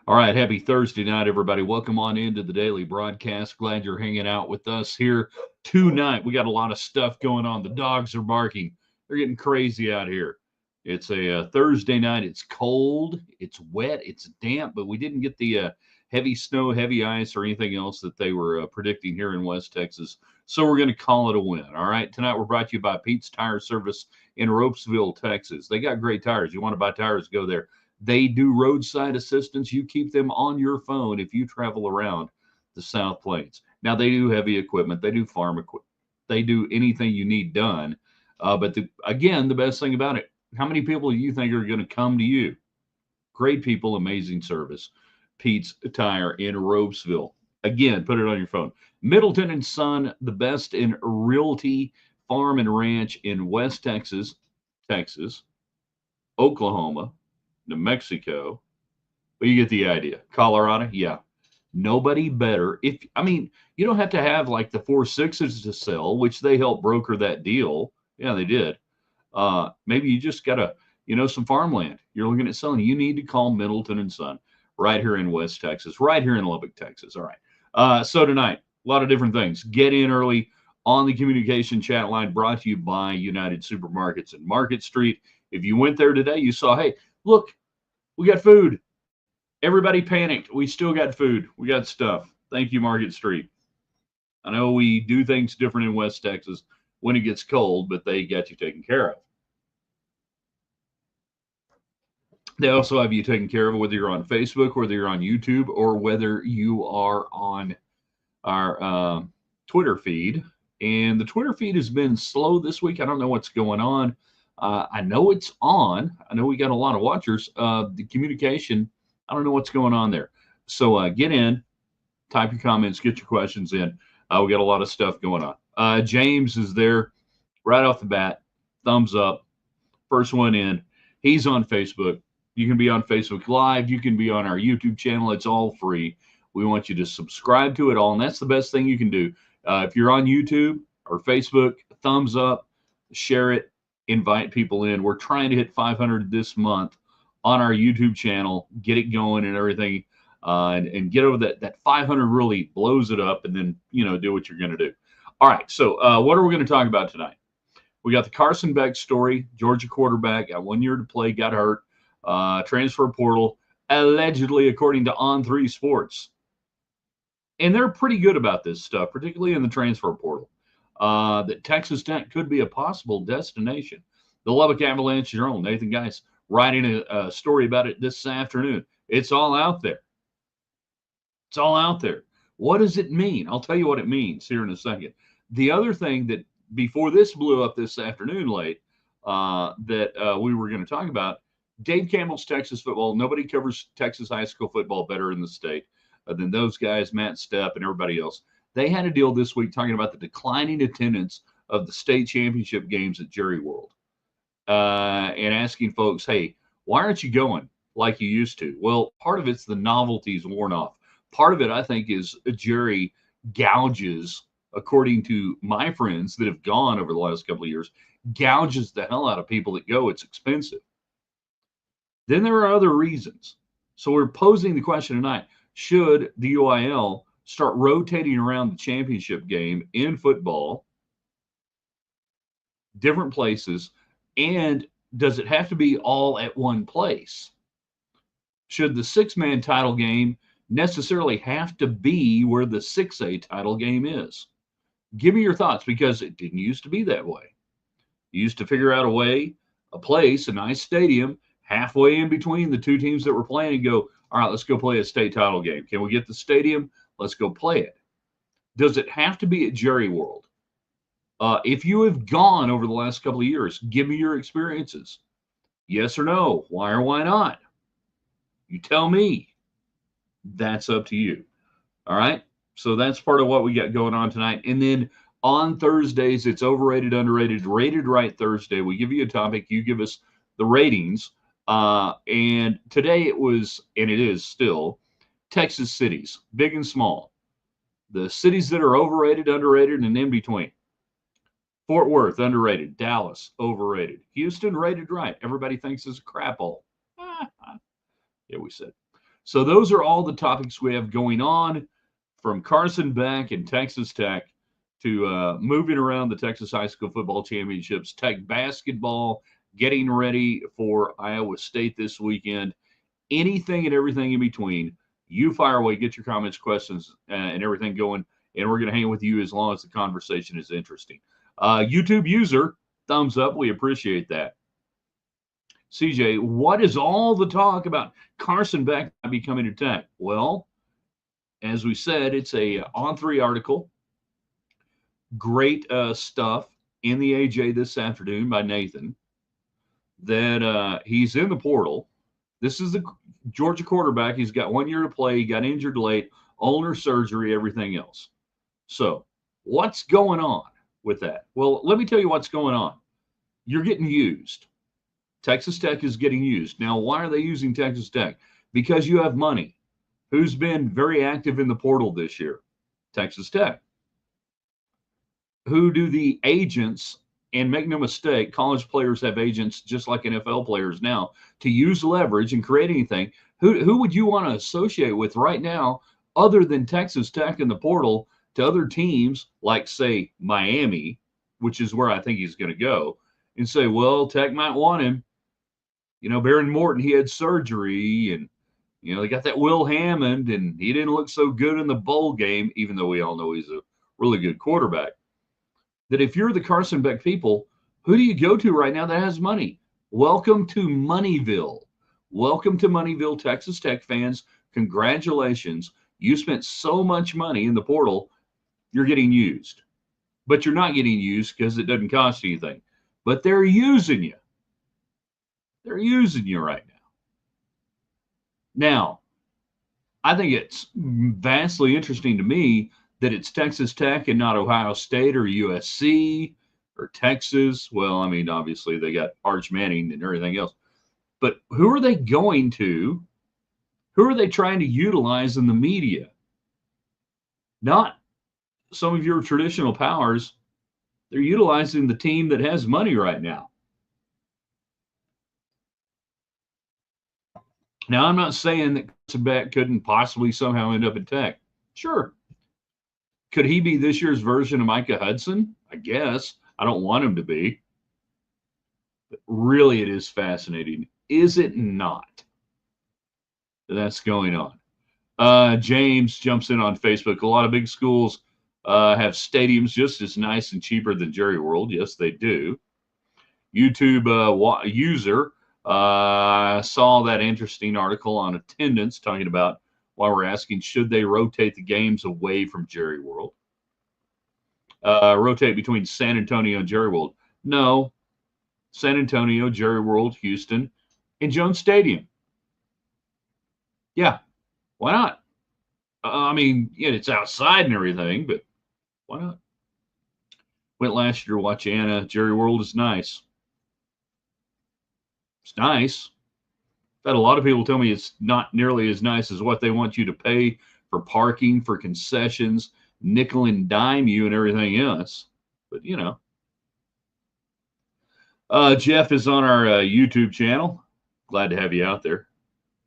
All right, happy Thursday night, everybody. Welcome on into the daily broadcast. Glad you're hanging out with us here tonight. We got a lot of stuff going on. The dogs are barking. They're getting crazy out here. It's a Thursday night. It's cold. It's wet. It's damp, but we didn't get the heavy snow, heavy ice, or anything else that they were predicting here in West Texas. So we're going to call it a win. All right. Tonight we're brought to you by Pete's Tire Service in Ropesville, Texas. They got great tires. You want to buy tires, go there. They do roadside assistance. You keep them on your phone if you travel around the South Plains. Now, they do heavy equipment. They do farm equipment. They do anything you need done. Again, the best thing about it, how many people do you think are going to come to you? Great people, amazing service. Pete's Tire in Robesville. Again, put it on your phone. Middleton and Son, the best in realty, farm, and ranch in West Texas, Oklahoma, New Mexico. But you get the idea. Colorado, yeah. Nobody better. You don't have to have like the 4 6s to sell, which they helped broker that deal. Yeah, they did. Maybe you just got some farmland. You're looking at selling. You need to call Middleton and Son right here in West Texas, right here in Lubbock, Texas. All right. So tonight, a lot of different things. Get in early on the communication chat line brought to you by United Supermarkets and Market Street. If you went there today, you saw, hey, look, we got food. Everybody panicked. We still got food. We got stuff. Thank you, Market Street. I know we do things different in West Texas when it gets cold, but they got you taken care of. They also have you taken care of whether you're on Facebook, whether you're on YouTube, or whether you are on our Twitter feed. And the Twitter feed has been slow this week. I don't know what's going on. I know it's on. I know we got a lot of watchers. The communication, I don't know what's going on there. So get in, type your comments, get your questions in. We got a lot of stuff going on. James is there right off the bat. Thumbs up. First one in. He's on Facebook. You can be on Facebook Live. You can be on our YouTube channel. It's all free. We want you to subscribe to it all, and that's the best thing you can do. If you're on YouTube or Facebook, thumbs up, share it, invite people in. We're trying to hit 500 this month on our YouTube channel, get it going and everything, and get over that 500 really blows it up, and then, do what you're going to do. All right, so what are we going to talk about tonight? We got the Carson Beck story, Georgia quarterback, got 1 year to play, got hurt, transfer portal, allegedly, according to On3 Sports. And they're pretty good about this stuff, particularly in the transfer portal. That Texas Tech could be a possible destination. The Lubbock Avalanche, your own Nathan Geis, writing a story about it this afternoon. It's all out there. It's all out there. What does it mean? I'll tell you what it means here in a second. The other thing that before this blew up this afternoon late that we were going to talk about, Dave Campbell's Texas football. Nobody covers Texas high school football better in the state than those guys, Matt Stepp and everybody else. They had a deal this week talking about the declining attendance of the state championship games at Jerry World and asking folks, hey, why aren't you going like you used to? Well, part of it's the novelty's worn off. Part of it, I think, is Jerry gouges, according to my friends that have gone over the last couple of years, gouges the hell out of people that go. It's expensive. Then there are other reasons. So we're posing the question tonight, should the UIL start rotating around the championship game in football, different places, and does it have to be all at one place? Should the six-man title game necessarily have to be where the 6A title game is? Give me your thoughts, because it didn't used to be that way. You used to figure out a place, a nice stadium, halfway in between the two teams that were playing and go, all right, let's go play a state title game. Can we get the stadium? Let's go play it. Does it have to be at Jerry World? If you have gone over the last couple of years, give me your experiences. Yes or no? Why or why not? You tell me. That's up to you. All right? So that's part of what we got going on tonight. And then on Thursdays, it's overrated, underrated, rated right Thursday. We give you a topic. You give us the ratings. And today it was, and it is still, Texas cities, big and small. The cities that are overrated, underrated, and in between. Fort Worth, underrated. Dallas, overrated. Houston, rated right. Everybody thinks it's a crap hole. Yeah, we said. So those are all the topics we have going on, from Carson Beck and Texas Tech to moving around the Texas High School Football Championships, Tech basketball, getting ready for Iowa State this weekend, anything and everything in between. You fire away, get your comments, questions, and everything going, and we're going to hang with you as long as the conversation is interesting. YouTube user, thumbs up. We appreciate that. CJ, what is all the talk about Carson Beck becoming a Tech? Well, as we said, it's a On3 article. Great stuff in the AJ this afternoon by Nathan, that he's in the portal. This is the Georgia quarterback. He's got 1 year to play. He got injured late, ulnar surgery, everything else. So what's going on with that? Well, let me tell you what's going on. You're getting used. Texas Tech is getting used. Now, why are they using Texas Tech? Because you have money. Who's been very active in the portal this year? Texas Tech. Who do the agents, and make no mistake, college players have agents just like NFL players now, to use leverage and create anything. Who would you want to associate with right now other than Texas Tech in the portal to other teams like, say, Miami, which is where I think he's going to go, and say, well, Tech might want him. Baron Morton, he had surgery, and, they got that Will Hammond, and he didn't look so good in the bowl game, even though we all know he's a really good quarterback. That if you're the Carson Beck people, who do you go to right now that has money? Welcome to Moneyville. Welcome to Moneyville, Texas Tech fans. Congratulations. You spent so much money in the portal, you're getting used. But you're not getting used because it doesn't cost anything. But they're using you. They're using you right now. Now, I think it's vastly interesting to me that it's Texas Tech and not Ohio State or USC or Texas. Well, I mean, obviously they got Arch Manning and everything else. But who are they going to? Who are they trying to utilize in the media? Not some of your traditional powers. They're utilizing the team that has money right now. Now, I'm not saying that Carson Beck couldn't possibly somehow end up at Tech. Sure. Could he be this year's version of Micah Hudson? I guess. I don't want him to be. But really, it is fascinating. Is it not? That's going on. James jumps in on Facebook. A lot of big schools have stadiums just as nice and cheaper than Jerry World. Yes, they do. YouTube user saw that interesting article on attendance talking about why we're asking, should they rotate the games away from Jerry World? Rotate between San Antonio and Jerry World? No. San Antonio, Jerry World, Houston, and Jones Stadium. Yeah, why not? I mean, yeah, it's outside and everything, but why not? Went last year to watch Anna. Jerry World is nice. It's nice. I've had a lot of people tell me it's not nearly as nice as what they want you to pay for parking, for concessions, nickel and dime you and everything else. But, Jeff is on our YouTube channel. Glad to have you out there.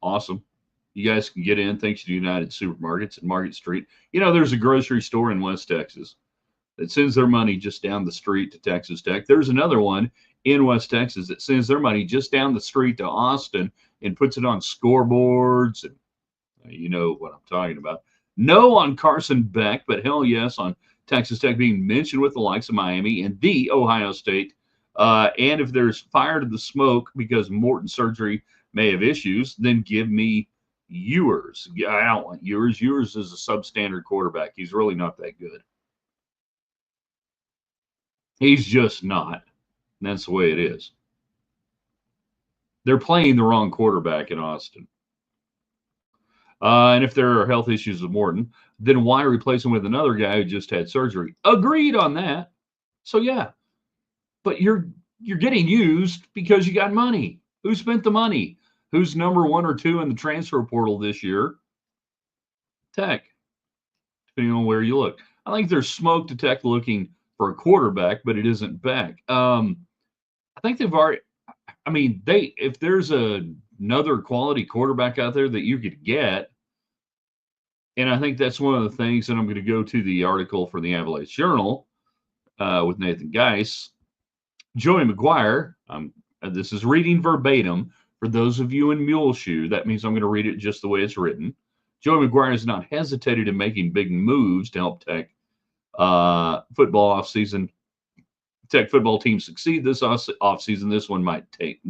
Awesome. You guys can get in thanks to United Supermarkets at Market Street. There's a grocery store in West Texas that sends their money just down the street to Texas Tech. There's another one in West Texas that sends their money just down the street to Austin and puts it on scoreboards. And you know what I'm talking about. No on Carson Beck, but hell yes on Texas Tech being mentioned with the likes of Miami and the Ohio State. And if there's fire to the smoke because Morton surgery may have issues, then give me Ewers. I don't want Ewers. Ewers is a substandard quarterback. He's really not that good. He's just not. And that's the way it is. They're playing the wrong quarterback in Austin. And if there are health issues with Morton, then why replace him with another guy who just had surgery? Agreed on that. So yeah, but you're getting used because you got money. Who spent the money? Who's number 1 or 2 in the transfer portal this year? Tech, depending on where you look. I think there's smoke to Tech looking for a quarterback, but it isn't Beck. I think they've already. I mean, if there's a another quality quarterback out there that you could get. And I think that's one of the things, and I'm going to go to the article for the Avalanche Journal with Nathan Geis. Joey McGuire, this is reading verbatim. For those of you in Muleshoe, that means I'm going to read it just the way it's written. Joey McGuire has not hesitated in making big moves to help Tech football offseason. Tech football team succeed this offseason. This one might take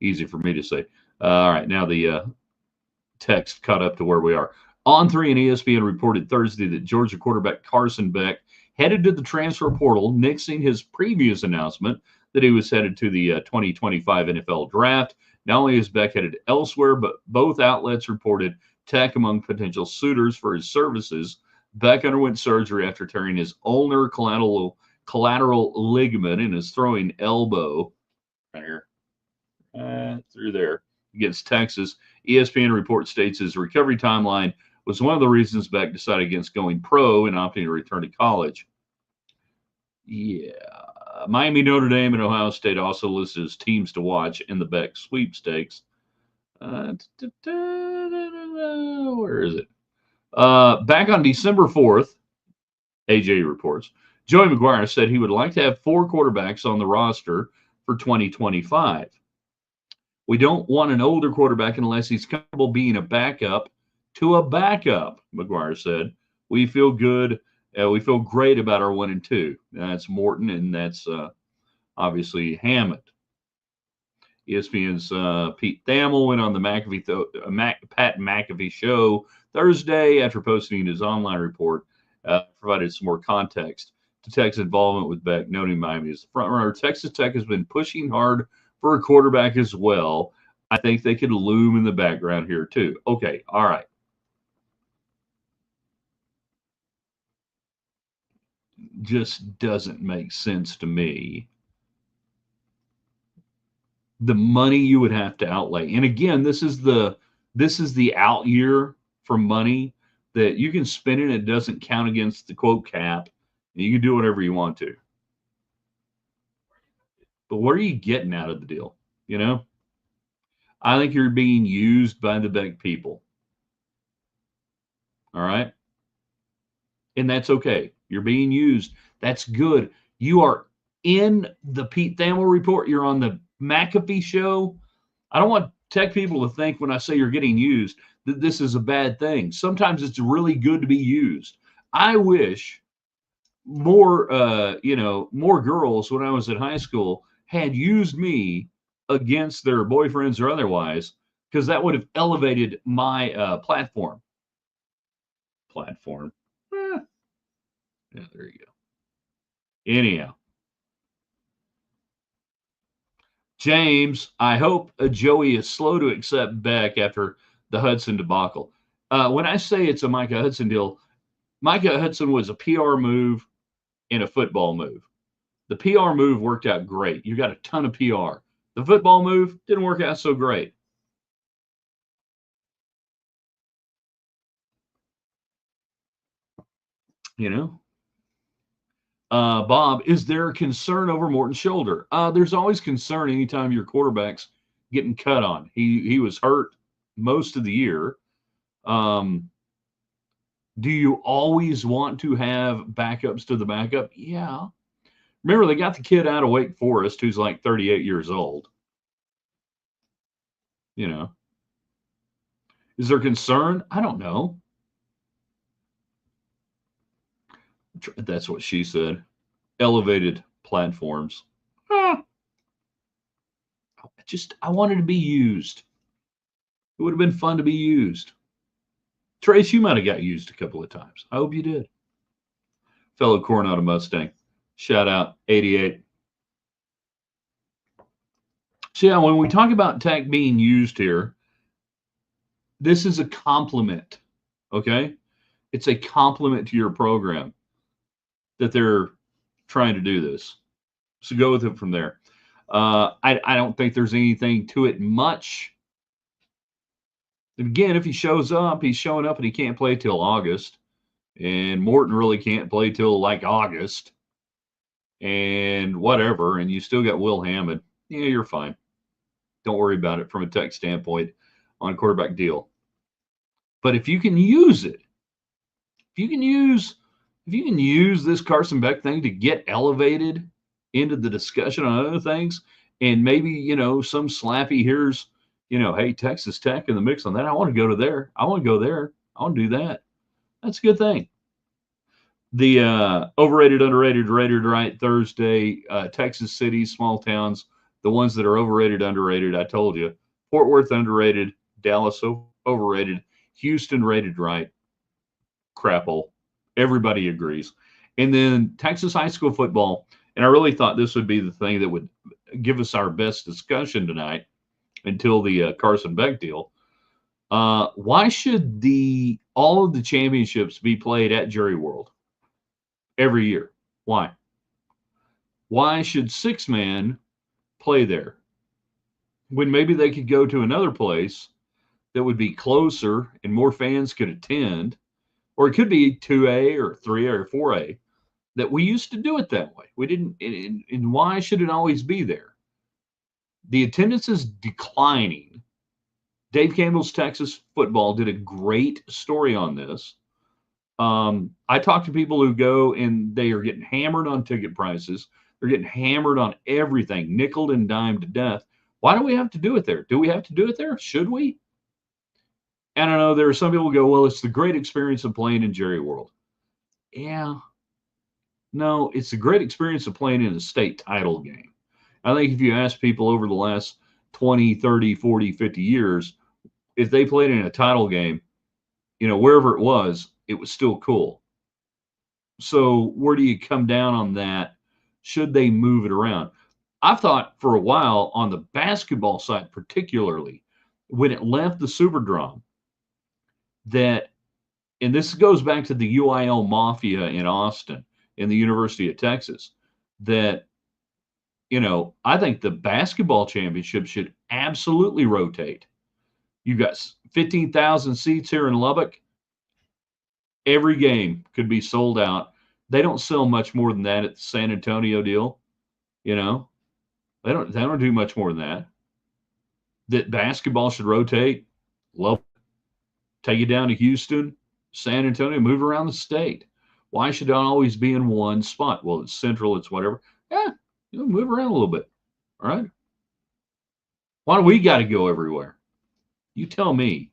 easy for me to say. All right, now the text caught up to where we are. On3 and ESPN reported Thursday that Georgia quarterback Carson Beck headed to the transfer portal, nixing his previous announcement that he was headed to the 2025 NFL draft. Not only is Beck headed elsewhere, but both outlets reported Tech among potential suitors for his services. Beck underwent surgery after tearing his ulnar collateral ligament in his throwing elbow right here, through there against Texas. ESPN report states his recovery timeline was one of the reasons Beck decided against going pro and opting to return to college. Yeah. Miami, Notre Dame, and Ohio State also listed as teams to watch in the Beck sweepstakes. Where is it? Back on December 4th, AJ reports, Joey McGuire said he would like to have 4 quarterbacks on the roster for 2025. We don't want an older quarterback unless he's comfortable being a backup to a backup, McGuire said. We feel good. We feel great about our 1 and 2. That's Morton, and that's obviously Hammond. ESPN's Pete Thamel went on the Pat McAfee show Thursday after posting his online report, provided some more context to Tech's involvement with Beck, noting Miami as the front runner. Texas Tech has been pushing hard for a quarterback as well. I think they could loom in the background here too. Okay, all right. Just doesn't make sense to me. The money you would have to outlay. And again, this is the out year for money that you can spend it. It doesn't count against the quote cap. And you can do whatever you want to. But what are you getting out of the deal? You know, I think you're being used by the Beck people. All right. And that's okay. You're being used. That's good. You are in the Pete Thamel report. You're on the McAfee show. I don't want Tech people to think when I say you're getting used that this is a bad thing. Sometimes it's really good to be used. I wish more, more girls when I was at high school had used me against their boyfriends or otherwise, because that would have elevated my platform. Yeah, there you go. Anyhow, James, I hope Joey is slow to accept Beck after the Hudson debacle. When I say it's a Micah Hudson deal, Micah Hudson was a PR move and a football move. The PR move worked out great. You got a ton of PR. The football move didn't work out so great. You know? Bob, is there concern over Morton's shoulder? There's always concern anytime your quarterback's getting cut on. He was hurt most of the year. Do you always want to have backups to the backup? Yeah. Remember, they got the kid out of Wake Forest who's like 38 years old. You know. Is there concern? I don't know. That's what she said. Elevated platforms. I wanted to be used. It would have been fun to be used. Trace, you might have got used a couple of times. I hope you did. Fellow Coronado Mustang. Shout out 88. So yeah, when we talk about Tech being used here, this is a compliment. Okay? It's a compliment to your program that they're trying to do this. So go with it from there. I don't think there's anything to it much. Again, if he shows up, he's showing up and he can't play till August. And Morton really can't play till like August. And whatever. And you still got Will Hammond. Yeah, you're fine. Don't worry about it from a tech standpoint on a quarterback deal. But if you can use it, if you can use if you can use this Carson Beck thing to get elevated into the discussion on other things, and maybe some slappy here's hey, Texas Tech in the mix on that. I want to go to there. I want to go there. I want to do that. That's a good thing. The overrated, underrated, rated right Thursday. Texas cities, small towns, the ones that are overrated, underrated. I told you, Fort Worth underrated, Dallas overrated, Houston rated right. Crapple. Everybody agrees. And then Texas high school football. And I really thought this would be the thing that would give us our best discussion tonight until the Carson Beck deal. Why should all of the championships be played at Jerry World every year? Why? Why should six-man play there when maybe they could go to another place that would be closer and more fans could attend? Or it could be 2A or 3A or 4A, that we used to do it that way. We didn't, and why should it always be there? The attendance is declining. Dave Campbell's Texas Football did a great story on this. I talk to people who go and they are getting hammered on ticket prices. They're getting hammered on everything, nickel and dime to death. Why do we have to do it there? Do we have to do it there? Should we? I don't know. There are some people who go, well, it's the great experience of playing in Jerry World. Yeah. No, it's a great experience of playing in a state title game. I think if you ask people over the last 20, 30, 40, 50 years, if they played in a title game, wherever it was still cool. So where do you come down on that? Should they move it around? I've thought for a while on the basketball side, particularly when it left the Superdome, that, and this goes back to the UIL Mafia in Austin in the University of Texas, that, I think the basketball championship should absolutely rotate. You've got 15,000 seats here in Lubbock. Every game could be sold out. They don't sell much more than that at the San Antonio deal. They don't do much more than that. That basketball should rotate. Love, take it down to Houston, San Antonio, move around the state. Why should it always be in one spot? Well, it's central, it's whatever. Yeah, move around a little bit. All right. Why do we got to go everywhere? You tell me.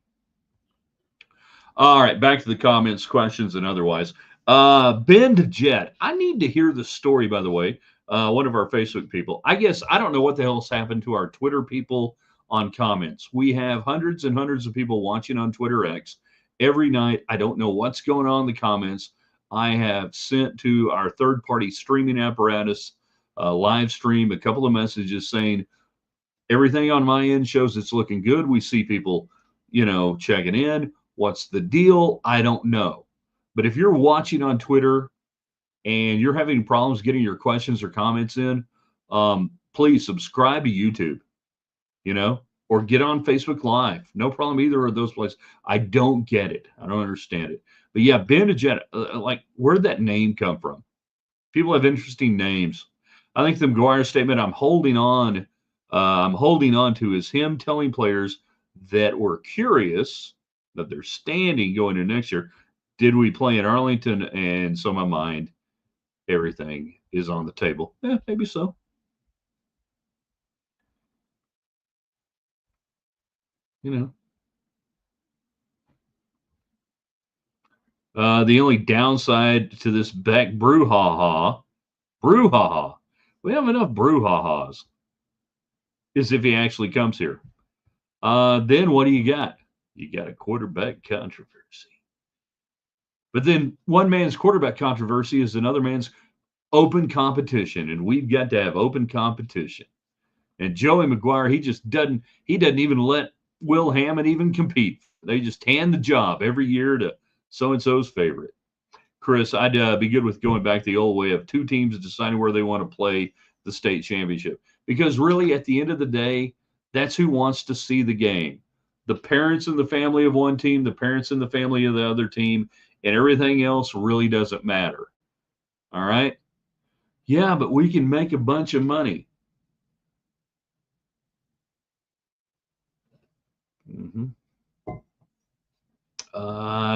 All right, back to the comments, questions, and otherwise. Ben Jet. I need to hear the story, by the way. One of our Facebook people. I guess I don't know what the hell's happened to our Twitter people on comments. We have hundreds and hundreds of people watching on Twitter X every night. I don't know what's going on in the comments. I have sent to our third-party streaming apparatus live stream a couple of messages saying everything on my end shows it's looking good. We see people, checking in. What's the deal? I don't know. But if you're watching on Twitter and you're having problems getting your questions or comments in, please subscribe to YouTube, or get on Facebook Live. No problem either of those places. I don't get it. I don't understand it. But yeah, Ben and Jen, where did that name come from? People have interesting names. I think the McGuire statement I'm holding on to is him telling players that were curious that they're standing going into next year. Did we play in Arlington? And so my mind, everything is on the table. Yeah, maybe so. The only downside to this Beck brouhaha, we have enough brouhahas, is if he actually comes here. Then what do you got? You got a quarterback controversy. But then one man's quarterback controversy is another man's open competition, and we've got to have open competition. And Joey McGuire, he doesn't even let Will Hammond even compete. They just hand the job every year to so-and-so's favorite. Chris, I'd be good with going back the old way of two teams deciding where they want to play the state championship. Because really, at the end of the day, that's who wants to see the game. The parents and the family of one team, the parents and the family of the other team, and everything else really doesn't matter. All right? Yeah, but we can make a bunch of money.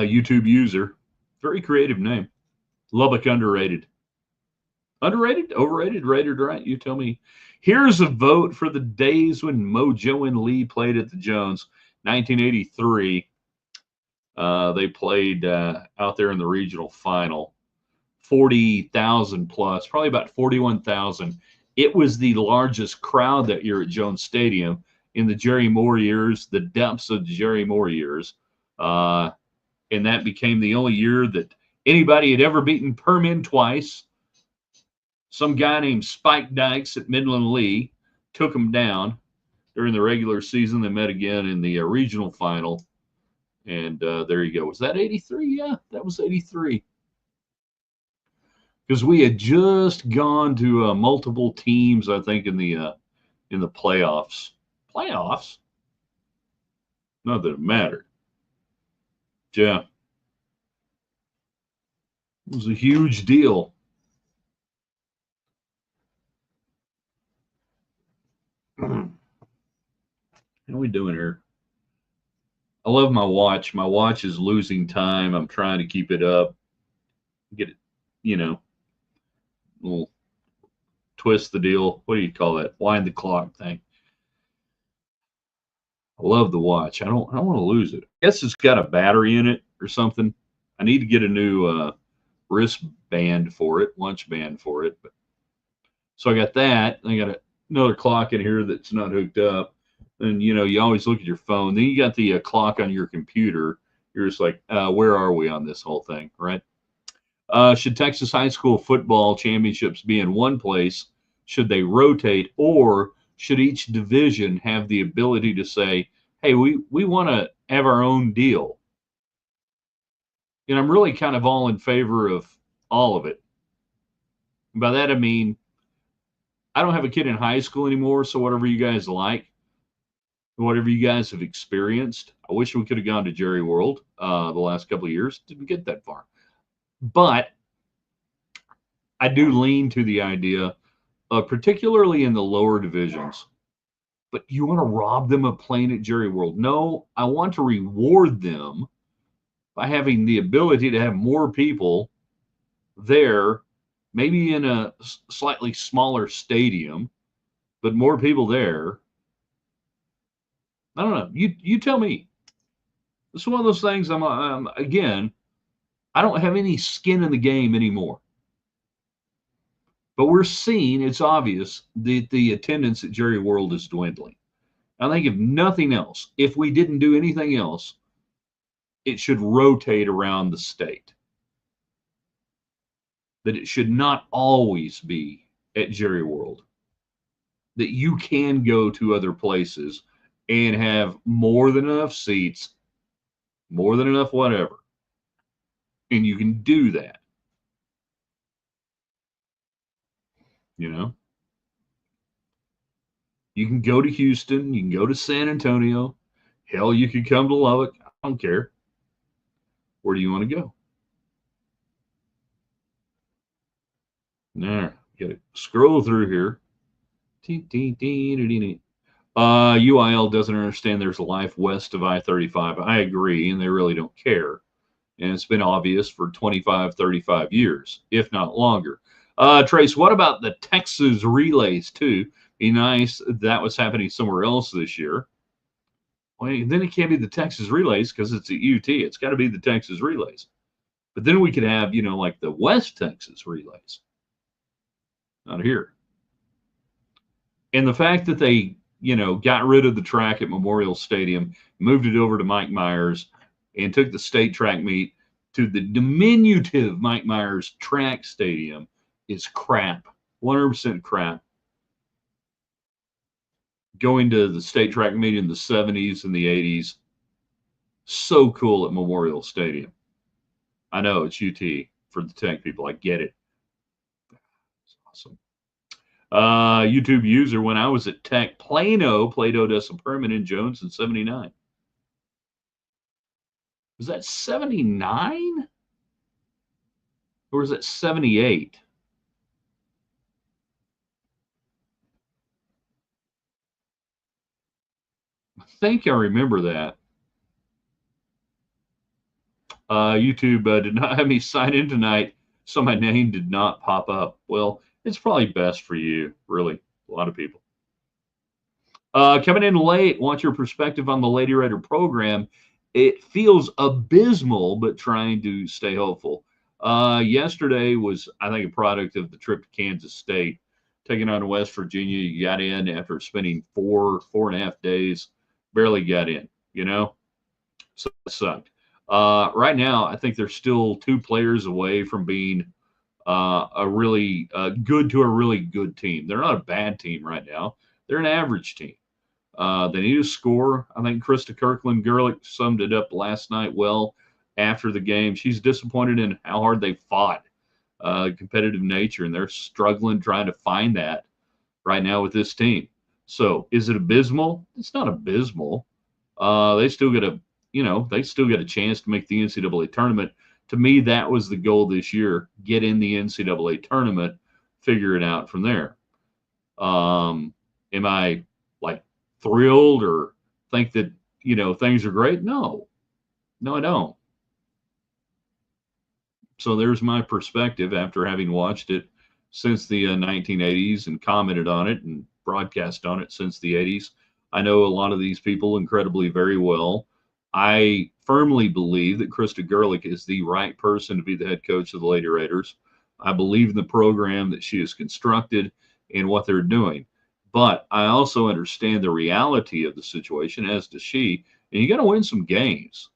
YouTube user. Very creative name. Lubbock underrated. Underrated? Overrated? Rated right? You tell me. Here's a vote for the days when Mojo and Lee played at the Jones. 1983. They played out there in the regional final. 40,000 plus, probably about 41,000. It was the largest crowd that year at Jones Stadium in the Jerry Moore years, the depths of the Jerry Moore years. And that became the only year that anybody had ever beaten Permin twice. Some guy named Spike Dykes at Midland Lee took them down during the regular season. They met again in the regional final. And there you go. Was that 83? Yeah, that was 83. Because we had just gone to multiple teams, I think, in the playoffs. Playoffs? Not that it mattered. Yeah. It was a huge deal. How are we doing here? I love my watch. My watch is losing time. I'm trying to keep it up. Get it, little twist the deal. What do you call that? Wind the clock thing. I love the watch. I don't want to lose it. I guess it's got a battery in it or something. I need to get a new wristband for it, lunch band for it. But so I got that. I got another clock in here that's not hooked up. And you always look at your phone. Then you got the clock on your computer. You're just like, where are we on this whole thing, right? Should Texas high school football championships be in one place? Should they rotate, or should each division have the ability to say, hey, we want to have our own deal? And I'm really kind of all in favor of all of it. By that, I mean, I don't have a kid in high school anymore, so whatever you guys like, whatever you guys have experienced, I wish we could have gone to Jerry World the last couple of years. Didn't get that far. But I do lean to the idea, particularly in the lower divisions, but you want to rob them of playing at Jerry World. No, I want to reward them by having the ability to have more people there, maybe in a slightly smaller stadium, but more people there. I don't know. You tell me. It's one of those things. Again, I don't have any skin in the game anymore. But we're seeing, it's obvious, that the attendance at Jerry World is dwindling. I think if nothing else, if we didn't do anything else, it should rotate around the state. That it should not always be at Jerry World. That you can go to other places and have more than enough seats, more than enough whatever. And you can do that. You can go to Houston, you can go to San Antonio. Hell, you could come to Lubbock. I don't care. Where do you want to go? There, got to scroll through here. UIL doesn't understand there's a life west of I-35. I agree, and they really don't care. And it's been obvious for 25, 35 years, if not longer. Trace, what about the Texas relays, too? Be nice if that was happening somewhere else this year. Well, then it can't be the Texas relays because it's at UT. It's got to be the Texas relays. But then we could have, like the West Texas relays. Not here. And the fact that they, got rid of the track at Memorial Stadium, moved it over to Mike Myers, and took the state track meet to the diminutive Mike Myers track stadium is crap. 100% crap. Going to the state track meet in the 70s and the 80s, so cool at Memorial Stadium. I know it's UT for the Tech people. I get it. It's awesome. YouTube user, when I was at Tech, Plano played Odessa Permanent Jones in 79. Was that 79? Or was that 78? I think I remember that. YouTube did not have me sign in tonight, so my name did not pop up. Well, it's probably best for you, really. A lot of people. Coming in late, want your perspective on the Lady Raider program. It feels abysmal, but trying to stay hopeful. Yesterday was, I think, a product of the trip to Kansas State. Taking on West Virginia, you got in after spending 4.5 days, barely got in, so it sucked. Right now, I think they're still two players away from being a really good to a really good team. They're not a bad team right now. They're an average team. They need to score. I think Krista Kirkland Gerlich summed it up last night well after the game. She's disappointed in how hard they fought, competitive nature, and they're struggling trying to find that right now with this team. So is it abysmal? It's not abysmal. They still get they still get a chance to make the NCAA tournament. To me, that was the goal this year: get in the NCAA tournament, figure it out from there. Am I like thrilled or think that things are great? No, I don't. So there's my perspective after having watched it since the 1980s and commented on it and broadcast on it since the 80s. I know a lot of these people incredibly very well. I firmly believe that Krista Gerlich is the right person to be the head coach of the Lady Raiders. I believe in the program that she has constructed and what they're doing. But I also understand the reality of the situation, as does she. And you got to win some games.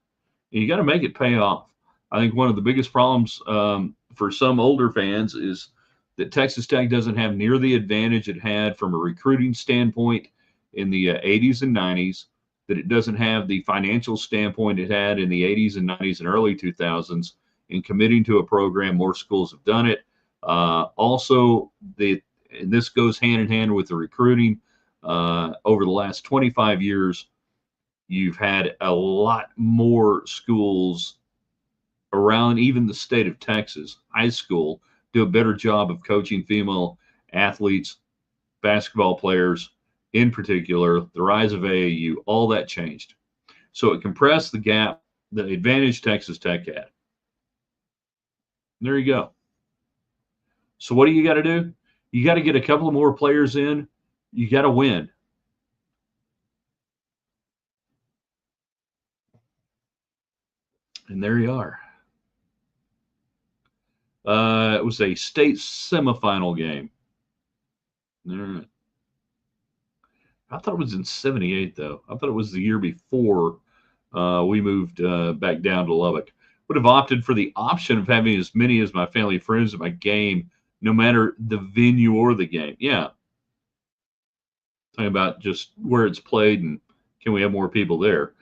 And you got to make it pay off. I think one of the biggest problems for some older fans is that Texas Tech doesn't have near the advantage it had from a recruiting standpoint in the 80s and 90s, that it doesn't have the financial standpoint it had in the 80s and 90s and early 2000s in committing to a program. More schools have done it. Also, and this goes hand in hand with the recruiting. Over the last 25 years, you've had a lot more schools around even the state of Texas, high school, do a better job of coaching female athletes, basketball players in particular, the rise of AAU, all that changed. So it compressed the gap, the advantage Texas Tech had. There you go. So what do you got to do? You got to get a couple of more players in. You got to win. And there you are. It was a state semifinal game. All right. I thought it was in '78, though. I thought it was the year before we moved back down to Lubbock. Would have opted for the option of having as many as my family and friends at my game, no matter the venue or the game. Yeah. Talking about just where it's played and can we have more people there.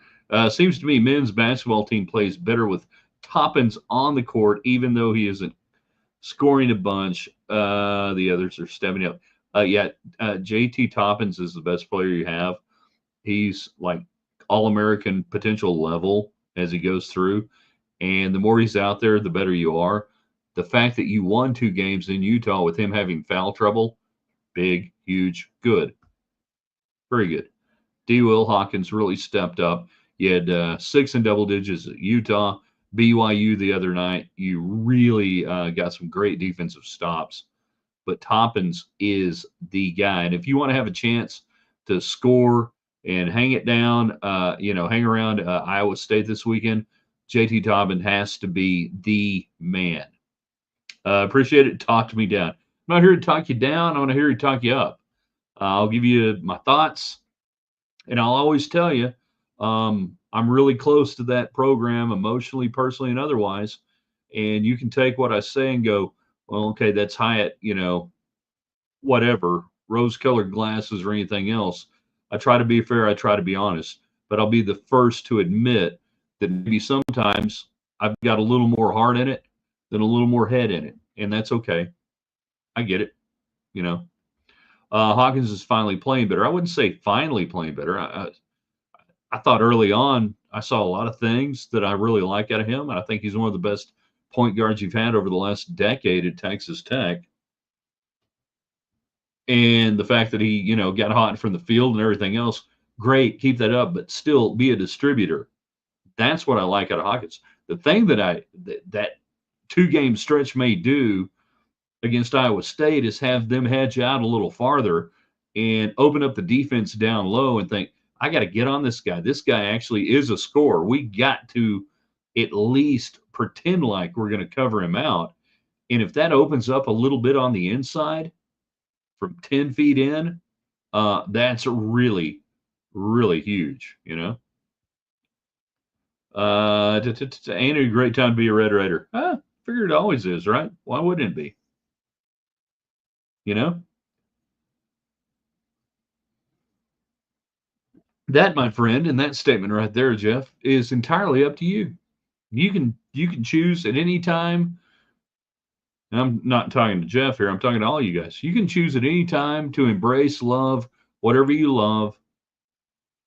Seems to me men's basketball team plays better with Toppins on the court, even though he isn't scoring a bunch. The others are stepping up. JT Toppins is the best player you have. He's like All-American potential level as he goes through. And the more he's out there, the better you are. The fact that you won 2 games in Utah with him having foul trouble, big, huge, good. Very good. D. Will Hawkins really stepped up. You had 6 in double digits at Utah. BYU the other night, you really got some great defensive stops. But Toppins is the guy. And if you want to have a chance to score and hang it down, hang around Iowa State this weekend, JT Toppins has to be the man. Appreciate it. Talk to me down. I'm not here to talk you down. I want to hear you talk you up. I'll give you my thoughts, and I'll always tell you I'm really close to that program emotionally, personally, and otherwise. And you can take what I say and go, well, okay, that's Hyatt, whatever, rose-colored glasses or anything else. I try to be fair. I try to be honest. But I'll be the first to admit that maybe sometimes I've got a little more heart in it than a little more head in it. And that's okay. I get it, Hawkins is finally playing better. I wouldn't say finally playing better. I thought early on I saw a lot of things that I really like out of him. I think he's one of the best point guards you've had over the last decade at Texas Tech. And the fact that he, got hot from the field and everything else, great, keep that up, but still be a distributor. That's what I like out of Hawkins. The thing that 2-game stretch may do against Iowa State is have them hedge out a little farther and open up the defense down low and think, I got to get on this guy. This guy actually is a scorer. We got to at least pretend like we're going to cover him out. And if that opens up a little bit on the inside from 10 feet in, that's really, really huge, you know? Ain't it a great time to be a Red Raider? Figured it always is, right? Why wouldn't it be? You know? That, my friend, and that statement right there, Jeff, is entirely up to you. You can choose at any time. I'm not talking to Jeff here. I'm talking to all you guys. You can choose at any time to embrace, love, whatever you love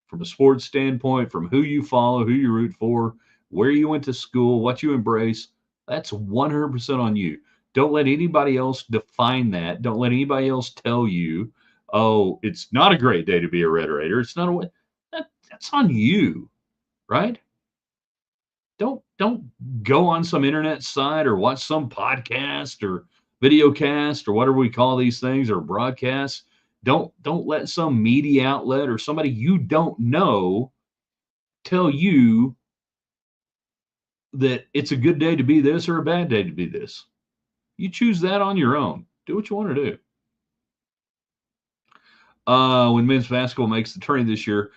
from a sports standpoint, from who you follow, who you root for, where you went to school, what you embrace. That's 100% on you. Don't let anybody else define that. Don't let anybody else tell you, oh, it's not a great day to be a Red Raider. It's not a that's on you, right? Don't go on some internet site or watch some podcast or video cast or whatever we call these things or broadcasts. Don't let some media outlet or somebody you don't know tell you that it's a good day to be this or a bad day to be this. You choose that on your own. Do what you want to do. When men's basketball makes the tourney this year,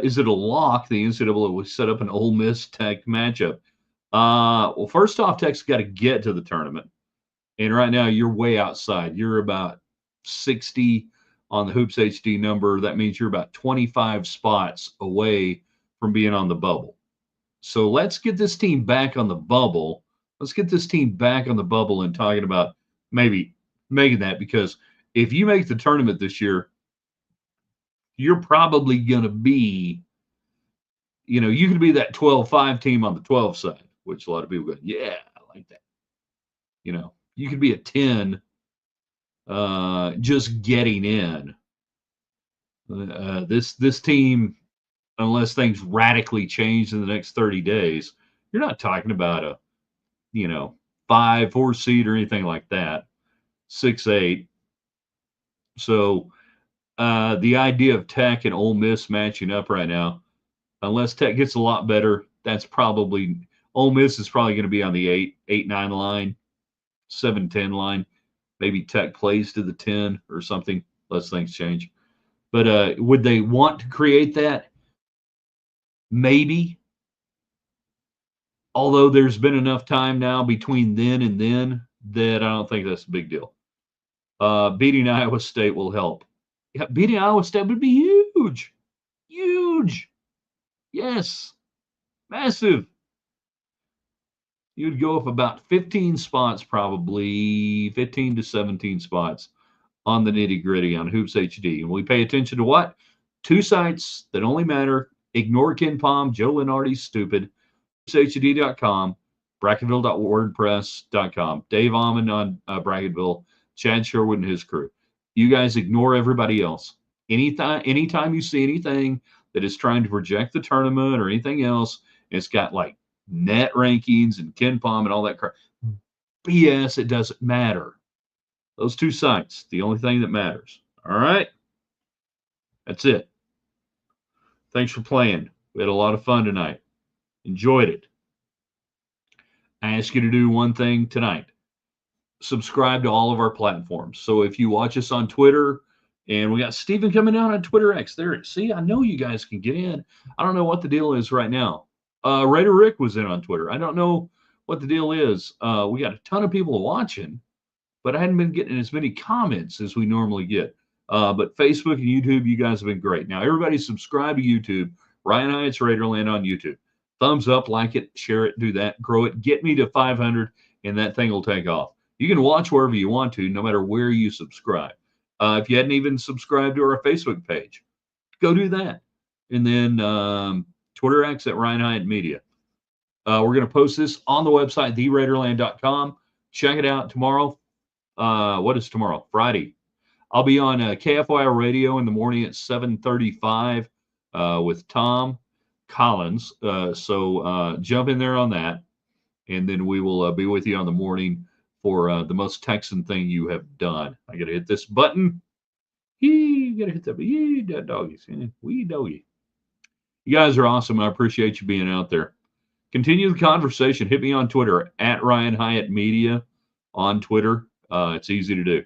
is it a lock the NCAA will set up an Ole Miss Tech matchup? Well, first off, Tech's got to get to the tournament. And right now, you're way outside. You're about 60 on the Hoops HD number. That means you're about 25 spots away from being on the bubble. So let's get this team back on the bubble. Let's get this team back on the bubble and talking about maybe making that, because if you make the tournament this year, you're probably going to be, you could be that 12-5 team on the 12 side, which a lot of people go, yeah, I like that. You could be a 10 just getting in. This team, unless things radically change in the next 30 days, you're not talking about a 5-4 seed or anything like that. 6-8. So the idea of Tech and Ole Miss matching up right now, unless Tech gets a lot better, that's probably Ole Miss is probably going to be on the 8-9 line, 7-10 line. Maybe Tech plays to the 10 or something, unless things change. But would they want to create that? Maybe. Although there's been enough time now between then and then that I don't think that's a big deal. Beating Iowa State will help. Yeah, beating Iowa State would be huge. Huge. Yes. Massive. You'd go up about 15 spots, probably 15 to 17 spots on the nitty gritty on Hoops HD. And we pay attention to what? 2 sites that only matter. Ignore Ken Palm, Joe Lenardi's stupid. HoopsHD.com, Bracketville.wordpress.com. Dave Almond on Bracketville, Chad Sherwood and his crew. You guys ignore everybody else. Anytime you see anything that is trying to project the tournament or anything else, it's got like net rankings and Ken Palm and all that crap. BS, it doesn't matter. Those 2 sites, the only thing that matters. All right? That's it. Thanks for playing. We had a lot of fun tonight. Enjoyed it. I ask you to do one thing tonight. Subscribe to all of our platforms. So if you watch us on Twitter, and we got Steven coming out on Twitter X. There, see, I know you guys can get in. I don't know what the deal is right now. Raider Rick was in on Twitter. I don't know what the deal is. We got a ton of people watching, but I hadn't been getting as many comments as we normally get. But Facebook and YouTube, you guys have been great. Now, everybody subscribe to YouTube. Ryan Hyatt's Raiderland on YouTube. Thumbs up, like it, share it, do that, grow it. Get me to 500, and that thing will take off. You can watch wherever you want to, no matter where you subscribe. If you hadn't even subscribed to our Facebook page, go do that. And then Twitter X at Ryan Hyatt Media. We're going to post this on the website, theraiderland.com. Check it out tomorrow. What is tomorrow? Friday. I'll be on KFYR Radio in the morning at 7:35 with Tom. Collins. So jump in there on that, and then we will be with you on the morning for the most Texan thing you have done. I got to hit this button. You got to hit that. Yee, that doggies. Wee doggy. You guys are awesome. I appreciate you being out there. Continue the conversation. Hit me on Twitter at Ryan Hyatt Media on Twitter. It's easy to do.